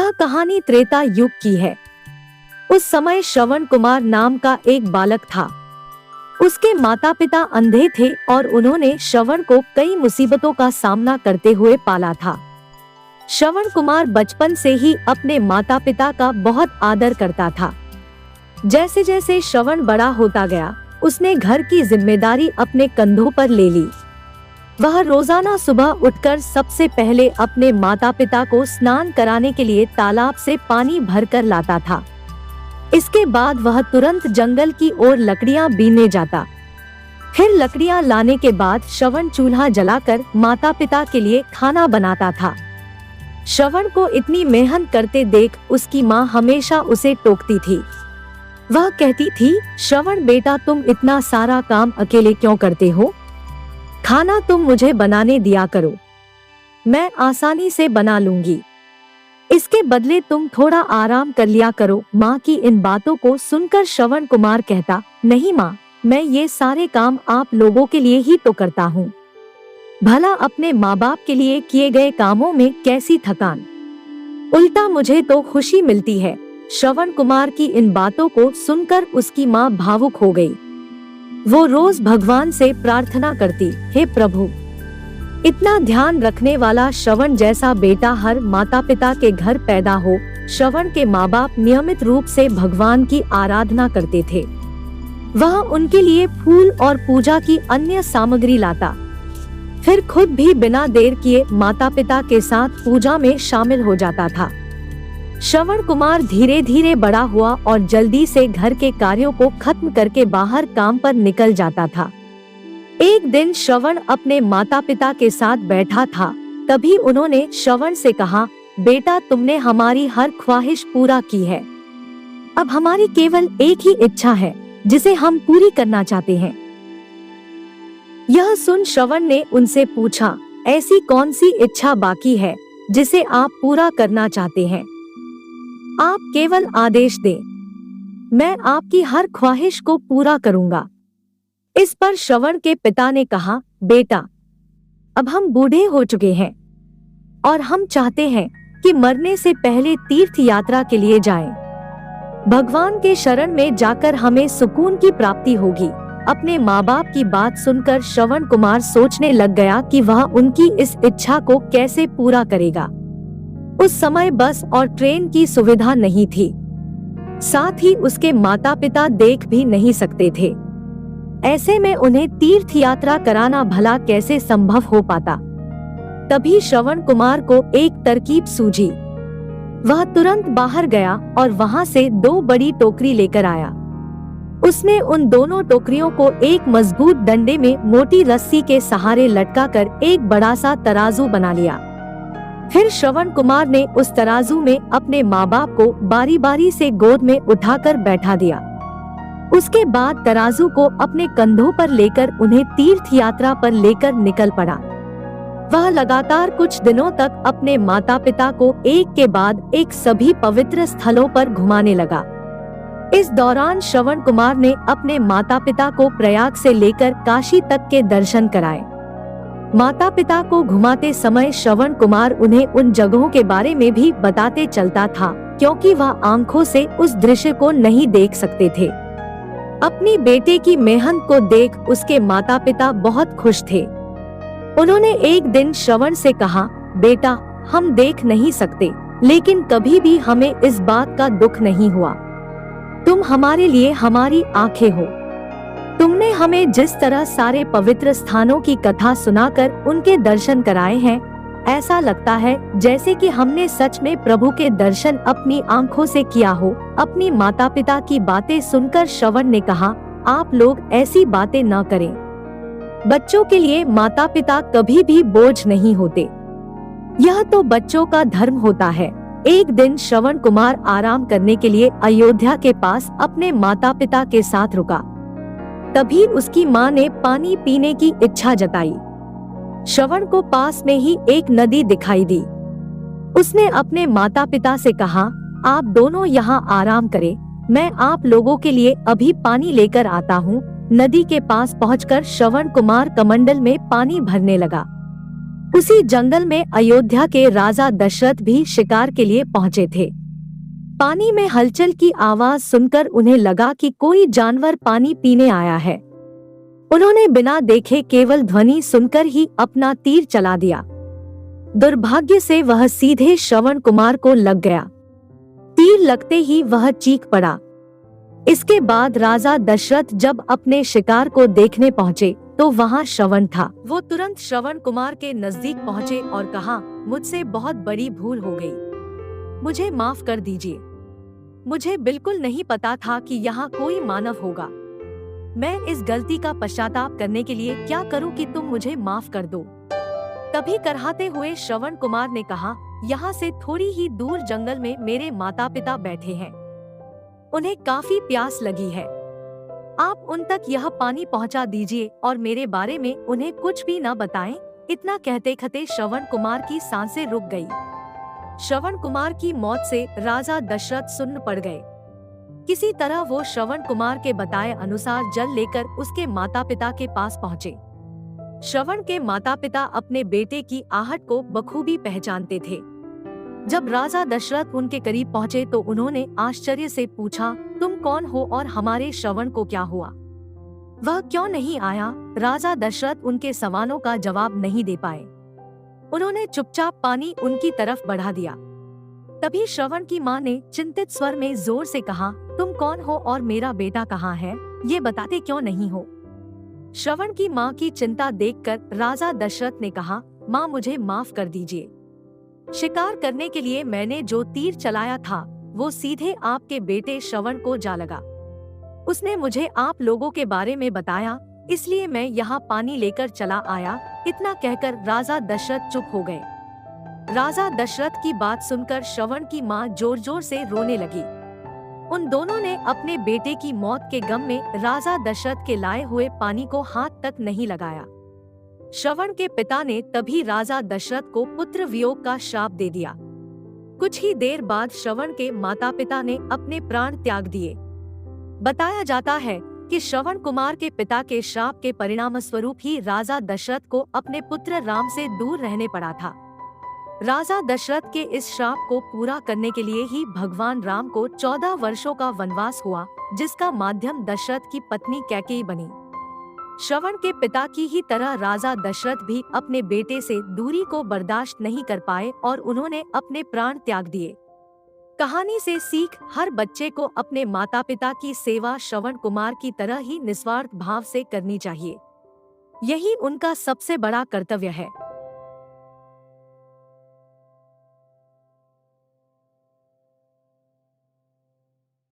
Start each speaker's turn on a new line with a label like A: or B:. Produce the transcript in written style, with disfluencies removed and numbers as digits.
A: यह कहानी त्रेता युग की है। उस समय श्रवण कुमार नाम का एक बालक था। उसके माता पिता अंधे थे और उन्होंने श्रवण को कई मुसीबतों का सामना करते हुए पाला था। श्रवण कुमार बचपन से ही अपने माता पिता का बहुत आदर करता था। जैसे जैसे श्रवण बड़ा होता गया, उसने घर की जिम्मेदारी अपने कंधों पर ले ली। वह रोजाना सुबह उठकर सबसे पहले अपने माता पिता को स्नान कराने के लिए तालाब से पानी भरकर लाता था। इसके बाद वह तुरंत जंगल की ओर लकड़ियां बीनने जाता। फिर लकड़ियां लाने के बाद श्रवण चूल्हा जलाकर माता पिता के लिए खाना बनाता था। श्रवण को इतनी मेहनत करते देख उसकी माँ हमेशा उसे टोकती थी। वह कहती थी, श्रवण बेटा, तुम इतना सारा काम अकेले क्यों करते हो? खाना तुम मुझे बनाने दिया करो, मैं आसानी से बना लूंगी। इसके बदले तुम थोड़ा आराम कर लिया करो। माँ की इन बातों को सुनकर श्रवण कुमार कहता, नहीं माँ, मैं ये सारे काम आप लोगों के लिए ही तो करता हूँ। भला अपने माँ बाप के लिए किए गए कामों में कैसी थकान, उल्टा मुझे तो खुशी मिलती है। श्रवण कुमार की इन बातों को सुनकर उसकी माँ भावुक हो गई। वो रोज भगवान से प्रार्थना करती, हे प्रभु, इतना ध्यान रखने वाला श्रवण जैसा बेटा हर माता पिता के घर पैदा हो। श्रवण के माँ बाप नियमित रूप से भगवान की आराधना करते थे। वह उनके लिए फूल और पूजा की अन्य सामग्री लाता, फिर खुद भी बिना देर किए माता पिता के साथ पूजा में शामिल हो जाता था। श्रवण कुमार धीरे धीरे बड़ा हुआ और जल्दी से घर के कार्यों को खत्म करके बाहर काम पर निकल जाता था। एक दिन श्रवण अपने माता पिता के साथ बैठा था, तभी उन्होंने श्रवण से कहा, बेटा, तुमने हमारी हर ख्वाहिश पूरा की है। अब हमारी केवल एक ही इच्छा है जिसे हम पूरी करना चाहते हैं। यह सुन श्रवण ने उनसे पूछा, ऐसी कौन सी इच्छा बाकी है जिसे आप पूरा करना चाहते हैं? आप केवल आदेश दें, मैं आपकी हर ख्वाहिश को पूरा करूंगा। इस पर श्रवण के पिता ने कहा, बेटा, अब हम बूढ़े हो चुके हैं और हम चाहते हैं कि मरने से पहले तीर्थ यात्रा के लिए जाएं। भगवान के शरण में जाकर हमें सुकून की प्राप्ति होगी। अपने माँ बाप की बात सुनकर श्रवण कुमार सोचने लग गया कि वह उनकी इस इच्छा को कैसे पूरा करेगा। उस समय बस और ट्रेन की सुविधा नहीं थी, साथ ही उसके माता पिता देख भी नहीं सकते थे। ऐसे में उन्हें तीर्थ यात्रा कराना भला कैसे संभव हो पाता। तभी श्रवण कुमार को एक तरकीब सूझी। वह तुरंत बाहर गया और वहां से 2 बड़ी टोकरी लेकर आया। उसने उन दोनों टोकरियों को एक मजबूत डंडे में मोटी रस्सी के सहारे लटकाकर एक बड़ा सा तराजू बना लिया। फिर श्रवण कुमार ने उस तराजू में अपने माँ बाप को बारी बारी से गोद में उठाकर बैठा दिया। उसके बाद तराजू को अपने कंधों पर लेकर उन्हें तीर्थ यात्रा पर लेकर निकल पड़ा। वह लगातार कुछ दिनों तक अपने माता पिता को एक के बाद एक सभी पवित्र स्थलों पर घुमाने लगा। इस दौरान श्रवण कुमार ने अपने माता पिता को प्रयाग से लेकर काशी तक के दर्शन कराए। माता पिता को घुमाते समय श्रवण कुमार उन्हें उन जगहों के बारे में भी बताते चलता था, क्योंकि वह आंखों से उस दृश्य को नहीं देख सकते थे। अपनी बेटे की मेहनत को देख उसके माता पिता बहुत खुश थे। उन्होंने एक दिन श्रवण से कहा, बेटा, हम देख नहीं सकते, लेकिन कभी भी हमें इस बात का दुख नहीं हुआ। तुम हमारे लिए हमारी आंखें हो। तुमने हमें जिस तरह सारे पवित्र स्थानों की कथा सुनाकर उनके दर्शन कराए हैं, ऐसा लगता है जैसे कि हमने सच में प्रभु के दर्शन अपनी आंखों से किया हो। अपनी माता पिता की बातें सुनकर श्रवण ने कहा, आप लोग ऐसी बातें न करें। बच्चों के लिए माता पिता कभी भी बोझ नहीं होते, यह तो बच्चों का धर्म होता है। एक दिन श्रवण कुमार आराम करने के लिए अयोध्या के पास अपने माता पिता के साथ रुका। तभी उसकी माँ ने पानी पीने की इच्छा जताई। श्रवण को पास में ही एक नदी दिखाई दी। उसने अपने माता पिता से कहा, आप दोनों यहाँ आराम करें, मैं आप लोगों के लिए अभी पानी लेकर आता हूँ। नदी के पास पहुंचकर श्रवण कुमार कमंडल में पानी भरने लगा। उसी जंगल में अयोध्या के राजा दशरथ भी शिकार के लिए पहुंचे थे। पानी में हलचल की आवाज सुनकर उन्हें लगा कि कोई जानवर पानी पीने आया है। उन्होंने बिना देखे केवल ध्वनि सुनकर ही अपना तीर चला दिया। दुर्भाग्य से वह सीधे श्रवण कुमार को लग गया। तीर लगते ही वह चीख पड़ा। इसके बाद राजा दशरथ जब अपने शिकार को देखने पहुंचे तो वहां श्रवण था। वो तुरंत श्रवण कुमार के नजदीक पहुंचे और कहा, मुझसे बहुत बड़ी भूल हो गई, मुझे माफ कर दीजिए। मुझे बिल्कुल नहीं पता था कि यहाँ कोई मानव होगा। मैं इस गलती का पश्चाताप करने के लिए क्या करूं कि तुम मुझे माफ कर दो। तभी करहाते हुए श्रवण कुमार ने कहा, यहाँ से थोड़ी ही दूर जंगल में मेरे माता पिता बैठे हैं, उन्हें काफी प्यास लगी है। आप उन तक यह पानी पहुंचा दीजिए और मेरे बारे में उन्हें कुछ भी न बताएं। इतना कहते कहते श्रवण कुमार की सांसें रुक गई। श्रवण कुमार की मौत से राजा दशरथ सुन्न पड़ गए। किसी तरह वो श्रवण कुमार के बताए अनुसार जल लेकर उसके माता पिता के पास पहुँचे। श्रवण के माता पिता अपने बेटे की आहट को बखूबी पहचानते थे। जब राजा दशरथ उनके करीब पहुँचे तो उन्होंने आश्चर्य से पूछा, तुम कौन हो और हमारे श्रवण को क्या हुआ? वह क्यों नहीं आया? राजा दशरथ उनके सवालों का जवाब नहीं दे पाए। उन्होंने चुपचाप पानी उनकी तरफ बढ़ा दिया। तभी श्रवण की माँ ने चिंतित स्वर में जोर से कहा, तुम कौन हो और मेरा बेटा कहाँ है? ये बताते क्यों नहीं हो? श्रवण की माँ की चिंता देखकर राजा दशरथ ने कहा, माँ मुझे माफ कर दीजिए। शिकार करने के लिए मैंने जो तीर चलाया था वो सीधे आपके बेटे श्रवण को जा लगा। उसने मुझे आप लोगों के बारे में बताया, इसलिए मैं यहाँ पानी लेकर चला आया। इतना कहकर राजा दशरथ चुप हो गए। राजा दशरथ की बात सुनकर श्रवण की माँ जोर जोर से रोने लगी। उन दोनों ने अपने बेटे की मौत के गम में राजा दशरथ के लाए हुए पानी को हाथ तक नहीं लगाया। श्रवण के पिता ने तभी राजा दशरथ को पुत्र वियोग का श्राप दे दिया। कुछ ही देर बाद श्रवण के माता पिता ने अपने प्राण त्याग दिए। बताया जाता है कि श्रवण कुमार के पिता के श्राप के परिणाम स्वरूप ही राजा दशरथ को अपने पुत्र राम से दूर रहने पड़ा था। राजा दशरथ के इस श्राप को पूरा करने के लिए ही भगवान राम को 14 वर्षों का वनवास हुआ, जिसका माध्यम दशरथ की पत्नी कैकेयी बनी। श्रवण के पिता की ही तरह राजा दशरथ भी अपने बेटे से दूरी को बर्दाश्त नहीं कर पाए और उन्होंने अपने प्राण त्याग दिए। कहानी से सीख, हर बच्चे को अपने माता पिता की सेवा श्रवण कुमार की तरह ही निस्वार्थ भाव से करनी चाहिए। यही उनका सबसे बड़ा कर्तव्य है।